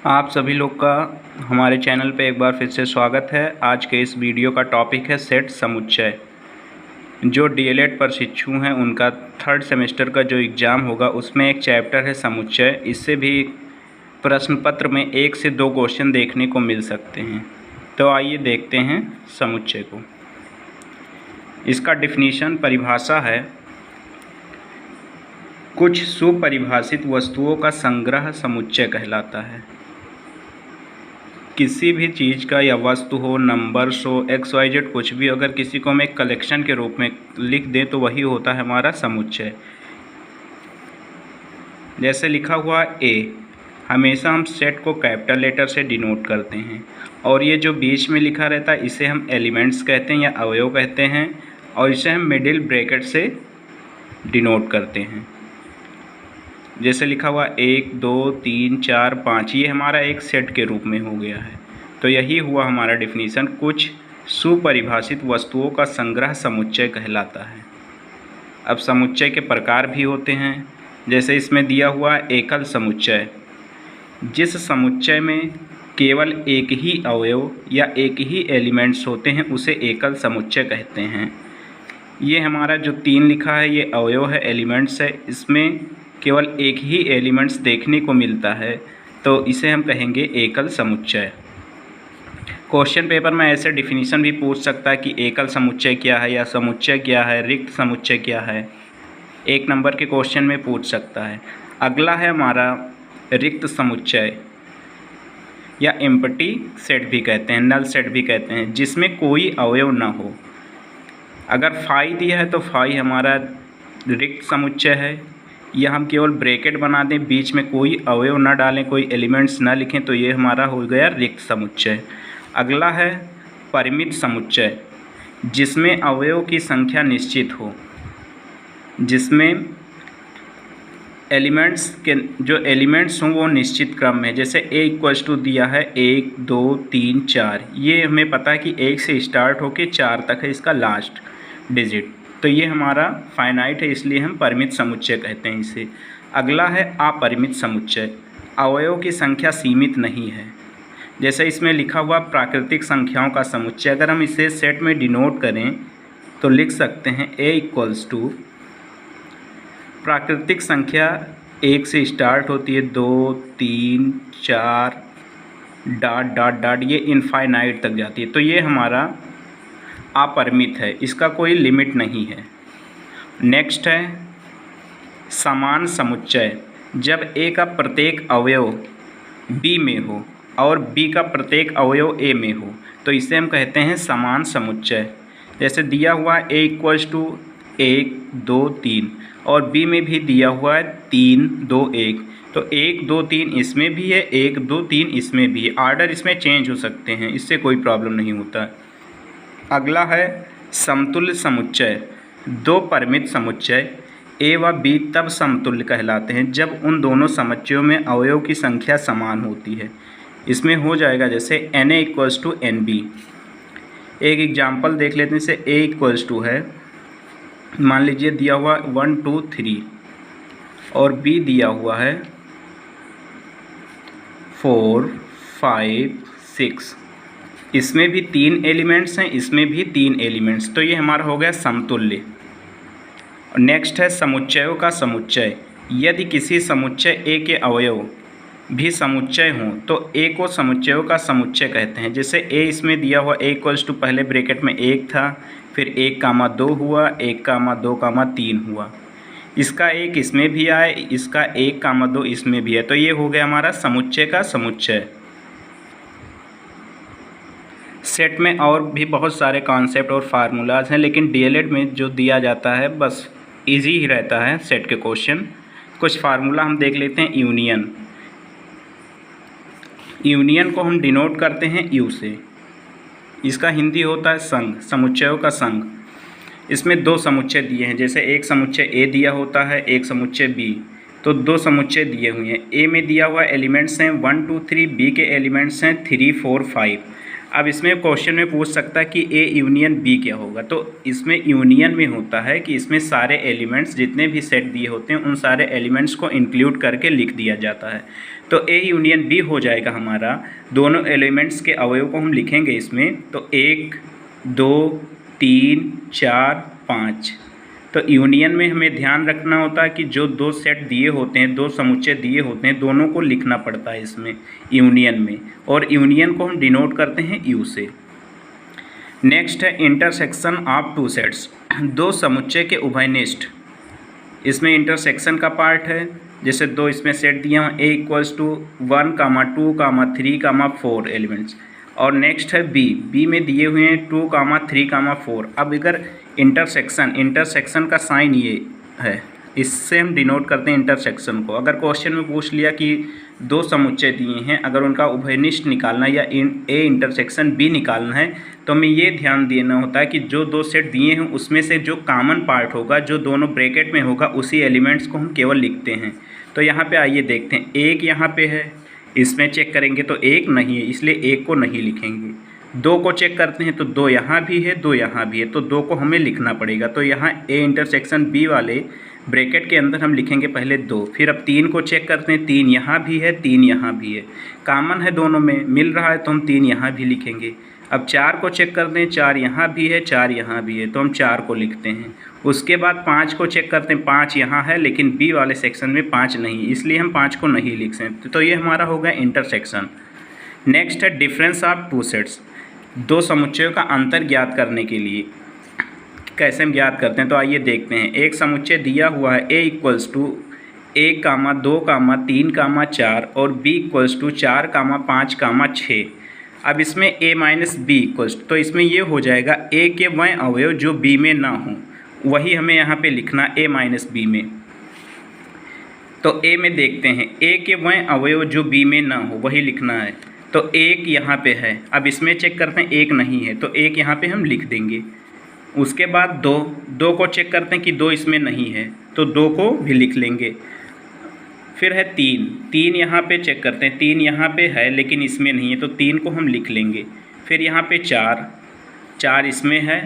आप सभी लोग का हमारे चैनल पे एक बार फिर से स्वागत है। आज के इस वीडियो का टॉपिक है सेट समुच्चय। जो डीएलएड प्रशिक्षु हैं उनका थर्ड सेमेस्टर का जो एग्ज़ाम होगा उसमें एक चैप्टर है समुच्चय। इससे भी प्रश्न पत्र में 1 से 2 क्वेश्चन देखने को मिल सकते हैं। तो आइए देखते हैं समुच्चय को। इसका डिफिनीशन परिभाषा है, कुछ सुपरिभाषित वस्तुओं का संग्रह समुच्चय कहलाता है। किसी भी चीज़ का या वस्तु हो, नंबर्स हो, XYZ कुछ भी, अगर किसी को हम एक कलेक्शन के रूप में लिख दें तो वही होता है हमारा समुच्चय। जैसे लिखा हुआ A, हमेशा हम सेट को कैपिटल लेटर से डिनोट करते हैं, और ये जो बीच में लिखा रहता है इसे हम एलिमेंट्स कहते हैं या अवयव कहते हैं, और इसे हम मिडिल ब्रैकेट से डिनोट करते हैं। जैसे लिखा हुआ 1 2 3 4 5, ये हमारा एक सेट के रूप में हो गया है। तो यही हुआ हमारा डिफिनीशन, कुछ सुपरिभाषित वस्तुओं का संग्रह समुच्चय कहलाता है। अब समुच्चय के प्रकार भी होते हैं। जैसे इसमें दिया हुआ एकल समुच्चय, जिस समुच्चय में केवल एक ही अवयव या एक ही एलिमेंट्स होते हैं उसे एकल समुच्चय कहते हैं। ये हमारा जो 3 लिखा है ये अवयव है, एलिमेंट्स है, इसमें केवल एक ही एलिमेंट्स देखने को मिलता है तो इसे हम कहेंगे एकल समुच्चय। क्वेश्चन पेपर में ऐसे डिफिनीशन भी पूछ सकता है कि एकल समुच्चय क्या है या समुच्चय क्या है, रिक्त समुच्चय क्या है, 1 नंबर के क्वेश्चन में पूछ सकता है। अगला है हमारा रिक्त समुच्चय या एम्प्टी सेट भी कहते हैं, नल सेट भी कहते हैं, जिसमें कोई अवयव ना हो। अगर फाई दिया है तो फाई हमारा रिक्त समुच्चय है, या हम केवल ब्रैकेट बना दें, बीच में कोई अवयव ना डालें, कोई एलिमेंट्स ना लिखें, तो ये हमारा हो गया रिक्त समुच्चय। अगला है परिमित समुच्चय, जिसमें अवयव की संख्या निश्चित हो, जिसमें एलिमेंट्स के जो एलिमेंट्स हों वो निश्चित क्रम में। जैसे A दिया है 1 2 3 4, ये हमें पता है कि 1 से स्टार्ट होके 4 तक है इसका लास्ट डिजिट, तो ये हमारा फाइनाइट है, इसलिए हम परिमित समुच्चय कहते हैं इसे। अगला है अपरिमित समुच्चय, अवयव की संख्या सीमित नहीं है। जैसे इसमें लिखा हुआ प्राकृतिक संख्याओं का समुच्चय, अगर हम इसे सेट में डिनोट करें तो लिख सकते हैं A प्राकृतिक संख्या 1 से स्टार्ट होती है, 2 3 4 डॉट डॉट डॉट, ये इनफाइनाइट तक जाती है, तो ये हमारा अपरिमित है, इसका कोई लिमिट नहीं है। नेक्स्ट है समान समुच्चय, जब A का प्रत्येक अवयव B में हो और B का प्रत्येक अवयव A में हो तो इसे हम कहते हैं समान समुच्चय। जैसे दिया हुआ A = 1 2 3 और B में भी दिया हुआ है 3 2 1, तो 1 2 3 इसमें भी है, 1 2 3 इसमें भी है, आर्डर इसमें चेंज हो सकते हैं, इससे कोई प्रॉब्लम नहीं होता। अगला है समतुल्य समुच्चय, 2 परिमित समुच्चय A व B तब समतुल्य कहलाते हैं जब उन दोनों समुच्चयों में अवयव की संख्या समान होती है। इसमें हो जाएगा जैसे Na = Nb। एक एग्जाम्पल देख लेते हैं। जैसे A है, मान लीजिए दिया हुआ 1 2 3 और B दिया हुआ है 4 5 6, इसमें भी 3 एलिमेंट्स हैं, इसमें भी 3 एलिमेंट्स, तो ये हमारा हो गया समतुल्य। नेक्स्ट है समुच्चयों का समुच्चय, यदि किसी समुच्चय A के अवयव भी समुच्चय हों तो A को समुच्चयों का समुच्चय कहते हैं। जैसे A इसमें दिया हुआ A = पहले ब्रैकेट में 1 था, फिर 1 2 हुआ, 1 2 3 हुआ, इसका 1 इसमें भी आए, इसका 1 2 इसमें भी है, तो ये हो गया हमारा समुच्चय का समुच्चय। सेट में और भी बहुत सारे कॉन्सेप्ट और फार्मूलाज हैं, लेकिन डीएलएड में जो दिया जाता है बस इजी ही रहता है सेट के क्वेश्चन। कुछ फार्मूला हम देख लेते हैं। यूनियन को हम डिनोट करते हैं U से, इसका हिंदी होता है संघ, समुच्चयों का संघ। इसमें 2 समुच्चय दिए हैं, जैसे एक समुच्चय A दिया होता है, एक समुच्चय B, तो 2 समुच्चय दिए हुए हैं। A में दिया हुआ एलिमेंट्स हैं 1 2 3, B के एलिमेंट्स हैं 3 4 5, अब इसमें क्वेश्चन में पूछ सकता है कि ए यूनियन बी क्या होगा। तो इसमें यूनियन में होता है कि इसमें सारे एलिमेंट्स जितने भी सेट दिए होते हैं उन सारे एलिमेंट्स को इंक्लूड करके लिख दिया जाता है। तो ए यूनियन बी हो जाएगा हमारा, दोनों एलिमेंट्स के अवयव को हम लिखेंगे इसमें, तो 1 2 3 4 5। तो यूनियन में हमें ध्यान रखना होता है कि जो दो सेट दिए होते हैं, दो समुच्चय दिए होते हैं, दोनों को लिखना पड़ता है इसमें यूनियन में, और यूनियन को हम डिनोट करते हैं यू से। नेक्स्ट है इंटरसेक्शन ऑफ टू सेट्स, दो समुच्चय के उभयनिष्ठ। इसमें इंटरसेक्शन का पार्ट है, जैसे दो इसमें सेट दिए हैं ए इक्वल्स टू 1, 2, 3, 4 एलिमेंट्स। और नेक्स्ट है बी में दिए हुए हैं 2, 3, 4। अब अगर इंटरसेक्शन का साइन ये है, इससे हम डिनोट करते हैं इंटरसेक्शन को। अगर क्वेश्चन में पूछ लिया कि दो समुच्चय दिए हैं, अगर उनका उभयनिष्ठ निकालना है या ए इंटरसेक्शन बी निकालना है, तो हमें ये ध्यान देना होता है कि जो दो सेट दिए हैं उसमें से जो कॉमन पार्ट होगा, जो दोनों ब्रैकेट में होगा, उसी एलिमेंट्स को हम केवल लिखते हैं। तो यहाँ पे आइए देखते हैं, एक यहाँ पे है, इसमें चेक करेंगे तो एक नहीं है, इसलिए एक को नहीं लिखेंगे। दो को चेक करते हैं तो दो यहाँ भी है, दो यहाँ भी है, तो दो को हमें लिखना पड़ेगा। तो यहाँ ए इंटरसेक्शन बी वाले ब्रैकेट के अंदर हम लिखेंगे पहले 2। फिर अब 3 को चेक करते हैं, 3 यहाँ भी है, 3 यहाँ भी है, कॉमन है दोनों में, मिल रहा है, तो हम 3 यहाँ भी लिखेंगे। अब 4 को चेक करते हैं, 4 यहाँ भी है, 4 यहाँ भी है, तो हम 4 को लिखते हैं। उसके बाद 5 को चेक करते हैं, 5 यहाँ है, लेकिन बी वाले सेक्शन में 5 नहीं, इसलिए हम 5 को नहीं लिख सकते। तो ये हमारा हो गया इंटरसेक्शन। नेक्स्ट है डिफरेंस ऑफ टू सेट्स, दो समुच्चयों का अंतर ज्ञात करने के लिए कैसे हम ज्ञात करते हैं, तो आइए देखते हैं। एक समुच्चय दिया हुआ है ए इक्वल्स टू 1, 2, 3, 4 और बी इक्वल्स टू 4, 5, 6। अब इसमें a माइनस बी इक्वल्स, तो इसमें ये हो जाएगा a के वह अवयव जो b में ना हो, वही हमें यहाँ पे लिखना a माइनस बी में। तो a में देखते हैं, a के वह अवयव जो b में ना हो वही लिखना है। तो 1 यहाँ पे है, अब इसमें चेक करते हैं 1 नहीं है, तो 1 यहाँ पे हम लिख देंगे। उसके बाद 2 को चेक करते हैं कि 2 इसमें नहीं है, तो 2 को भी लिख लेंगे। फिर है 3 यहाँ पे चेक करते हैं, 3 यहाँ पे है लेकिन इसमें नहीं है, तो 3 को हम लिख लेंगे। फिर यहाँ पे 4 इसमें है,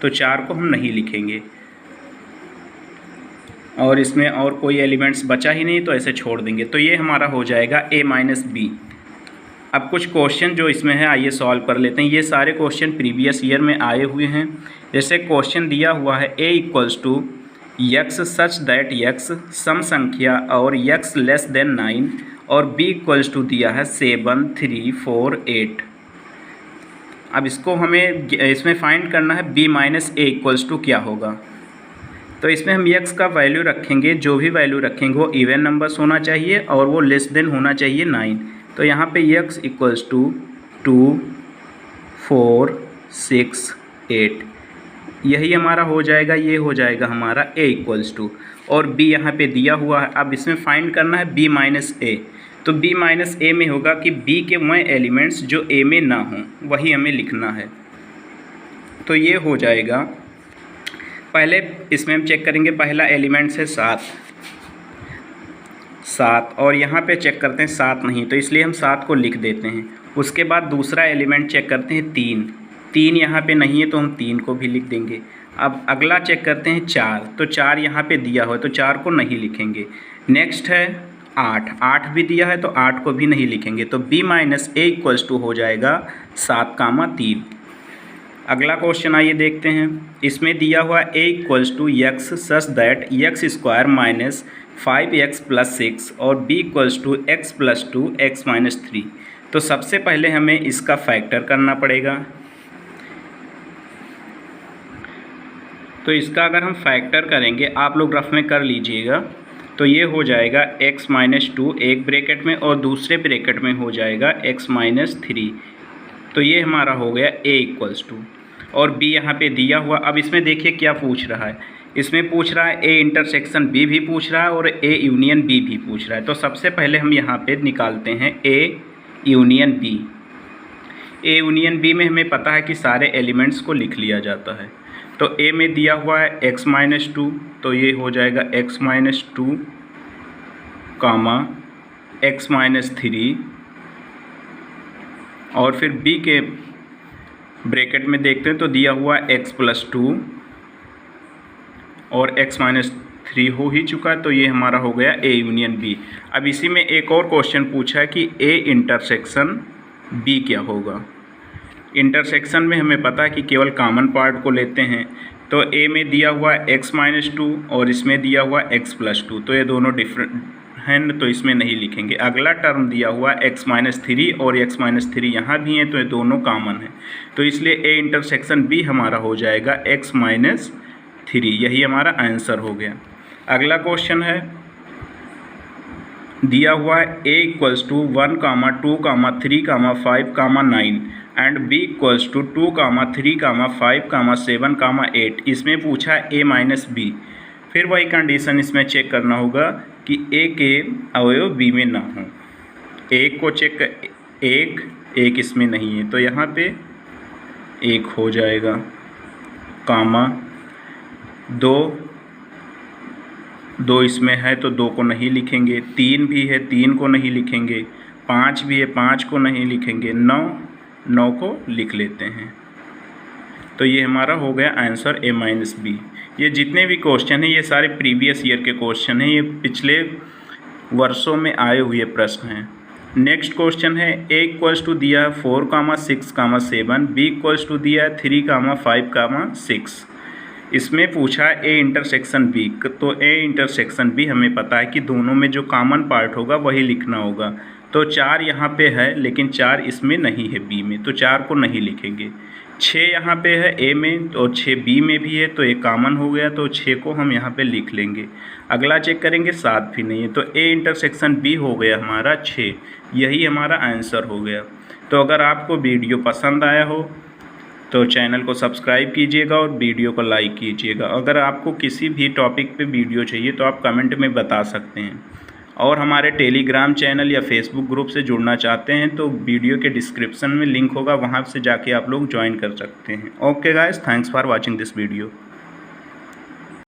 तो 4 को हम नहीं लिखेंगे। और इसमें और कोई एलिमेंट्स बचा ही नहीं, तो ऐसे छोड़ देंगे। तो ये हमारा हो जाएगा a माइनस बी। अब कुछ क्वेश्चन जो इसमें है आइए सॉल्व कर लेते हैं। ये सारे क्वेश्चन प्रीवियस ईयर में आए हुए हैं। जैसे क्वेश्चन दिया हुआ है a equals to x such that x सम संख्या और यक्स लेस देन 9 और b इक्वल्स टू दिया है 7, 3, 4, 8। अब इसको हमें इसमें फाइंड करना है b minus a equals to क्या होगा। तो इसमें हम यक्स का वैल्यू रखेंगे, जो भी वैल्यू रखेंगे वो इवन नंबर्स होना चाहिए और वो लेस देन होना चाहिए 9। तो यहाँ पे यक्स इक्वल्स टू 2, 4, 6, 8, यही हमारा हो जाएगा। ये हो जाएगा हमारा a इक्वल्स टू, और b यहाँ पे दिया हुआ है। अब इसमें फाइंड करना है b माइनस ए। तो b माइनस ए में होगा कि b के वह एलिमेंट्स जो a में ना हों वही हमें लिखना है। तो ये हो जाएगा, पहले इसमें हम चेक करेंगे, पहला एलिमेंट्स है 7 और यहाँ पे चेक करते हैं 7 नहीं, तो इसलिए हम 7 को लिख देते हैं। उसके बाद दूसरा एलिमेंट चेक करते हैं 3 यहाँ पे नहीं है, तो हम 3 को भी लिख देंगे। अब अगला चेक करते हैं 4, तो 4 यहाँ पे दिया हुआ है, तो 4 को नहीं लिखेंगे। नेक्स्ट है 8 भी दिया है, तो 8 को भी नहीं लिखेंगे। तो b minus a equals to हो जाएगा 7, 3। अगला क्वेश्चन आइए देखते हैं। इसमें दिया हुआ a equals to x such that x square minus 5x plus 6 और b equals to x plus 2 x minus 3। तो सबसे पहले हमें इसका फैक्टर करना पड़ेगा। तो इसका अगर हम फैक्टर करेंगे, आप लोग रफ में कर लीजिएगा, तो ये हो जाएगा x माइनस 2 एक ब्रैकेट में और दूसरे ब्रैकेट में हो जाएगा x माइनस 3। तो ये हमारा हो गया a इक्वल्स टू, और b यहाँ पे दिया हुआ। अब इसमें देखिए क्या पूछ रहा है, इसमें पूछ रहा है a इंटरसेक्शन b भी पूछ रहा है और a यूनियन b भी पूछ रहा है। तो सबसे पहले हम यहाँ पे निकालते हैं a union b। a union b में हमें पता है कि सारे एलिमेंट्स को लिख लिया जाता है। तो a में दिया हुआ है x माइनस 2, तो ये हो जाएगा x माइनस 2 कामा x माइनस 3, और फिर b के ब्रैकेट में देखते हैं तो दिया हुआ x+2 और x-3 हो ही चुका है, तो ये हमारा हो गया A यूनियन B। अब इसी में एक और क्वेश्चन पूछा है कि A इंटरसेक्शन B क्या होगा। इंटरसेक्शन में हमें पता है कि केवल कॉमन पार्ट को लेते हैं, तो A में दिया हुआ x-2 और इसमें दिया हुआ x+2, तो ये दोनों डिफरेंट हैं, तो इसमें नहीं लिखेंगे। अगला टर्म दिया हुआ x-3 और x-3 यहाँ भी हैं, तो ये दोनों कॉमन हैं, तो इसलिए A इंटरसेक्शन B हमारा हो जाएगा x-3। यही हमारा आंसर हो गया। अगला क्वेश्चन है, दिया हुआ है A = 1, 2, 3, 5, 9 एंड B = 2, 3, 5, 7, 8। इसमें पूछा है A - B। फिर वही कंडीशन इसमें चेक करना होगा कि A के अवयव B में ना हो। एक को चेक एक इसमें नहीं है, तो यहाँ पे 1 हो जाएगा, कामा 2 इसमें है तो 2 को नहीं लिखेंगे, 3 भी है 3 को नहीं लिखेंगे, 5 भी है 5 को नहीं लिखेंगे, 9 को लिख लेते हैं। तो ये हमारा हो गया आंसर A - B। ये जितने भी क्वेश्चन हैं ये सारे प्रीवियस ईयर के क्वेश्चन हैं, ये पिछले वर्षों में आए हुए प्रश्न हैं। नेक्स्ट क्वेश्चन है, A = दिया है 4, 6, 7, B = दिया है 3, 5, 6। इसमें पूछा है A इंटरसेक्शन B, तो A इंटरसेक्शन B हमें पता है कि दोनों में जो कॉमन पार्ट होगा वही लिखना होगा। तो 4 यहाँ पे है लेकिन 4 इसमें नहीं है B में, तो 4 को नहीं लिखेंगे। 6 यहाँ पे है A में और 6 B में भी है, तो ये कॉमन हो गया, तो 6 को हम यहाँ पे लिख लेंगे। अगला चेक करेंगे 7 भी नहीं है, तो A इंटरसेक्शन B हो गया हमारा 6। यही हमारा आंसर हो गया। तो अगर आपको वीडियो पसंद आया हो तो चैनल को सब्सक्राइब कीजिएगा और वीडियो को लाइक कीजिएगा। अगर आपको किसी भी टॉपिक पे वीडियो चाहिए तो आप कमेंट में बता सकते हैं, और हमारे टेलीग्राम चैनल या फेसबुक ग्रुप से जुड़ना चाहते हैं तो वीडियो के डिस्क्रिप्शन में लिंक होगा, वहाँ से जाके आप लोग ज्वाइन कर सकते हैं। Okay guys, thanks for watching this video.